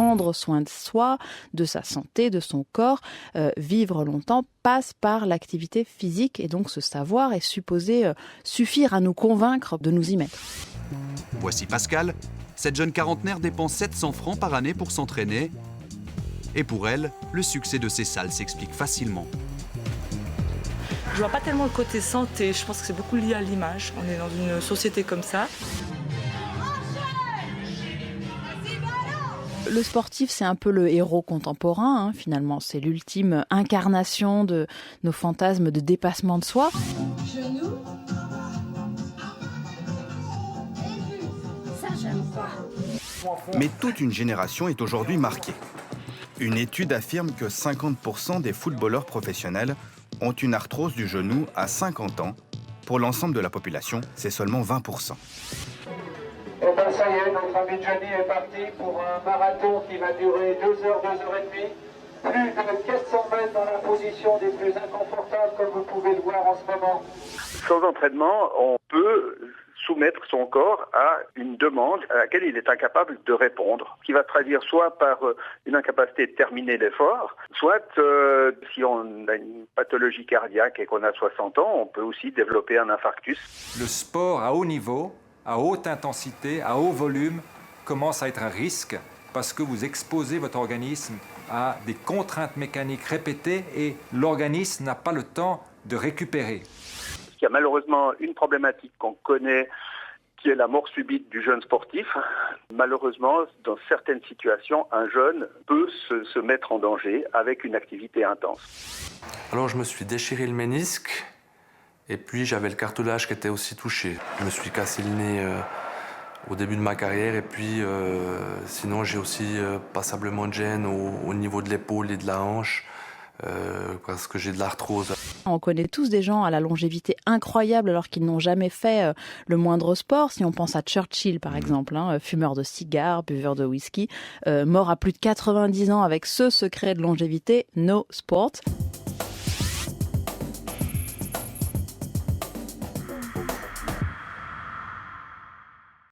prendre soin de soi, de sa santé, de son corps, vivre longtemps passe par l'activité physique et donc ce savoir est supposé suffire à nous convaincre de nous y mettre. Voici Pascal. Cette jeune quarantenaire dépense 700 francs par année pour s'entraîner. Et pour elle, le succès de ces salles s'explique facilement. Je vois pas tellement le côté santé, je pense que c'est beaucoup lié à l'image. On est dans une société comme ça. Le sportif, c'est un peu le héros contemporain, finalement. C'est l'ultime incarnation de nos fantasmes de dépassement de soi. Genoux. Ça, j'aime pas. Mais toute une génération est aujourd'hui marquée. Une étude affirme que 50% des footballeurs professionnels ont une arthrose du genou à 50 ans. Pour l'ensemble de la population, c'est seulement 20%. Et bien ça y est, notre ami Johnny est parti pour un marathon qui va durer 2 heures, 2 heures et demie. Plus de 400 mètres dans la position des plus inconfortables, comme vous pouvez le voir en ce moment. Sans entraînement, on peut soumettre son corps à une demande à laquelle il est incapable de répondre, qui va se traduire soit par une incapacité de terminer l'effort, soit si on a une pathologie cardiaque et qu'on a 60 ans, on peut aussi développer un infarctus. Le sport à haut niveau, à haute intensité, à haut volume, commence à être un risque parce que vous exposez votre organisme à des contraintes mécaniques répétées et l'organisme n'a pas le temps de récupérer. Il y a malheureusement une problématique qu'on connaît, qui est la mort subite du jeune sportif. Malheureusement, dans certaines situations, un jeune peut se mettre en danger avec une activité intense. Alors je me suis déchiré le ménisque et puis j'avais le cartilage qui était aussi touché. Je me suis cassé le nez au début de ma carrière et puis sinon j'ai aussi passablement de gêne au niveau de l'épaule et de la hanche. Parce que j'ai de l'arthrose. On connaît tous des gens à la longévité incroyable alors qu'ils n'ont jamais fait le moindre sport. Si on pense à Churchill par exemple, fumeur de cigares, buveur de whisky, mort à plus de 90 ans avec ce secret de longévité, no sport.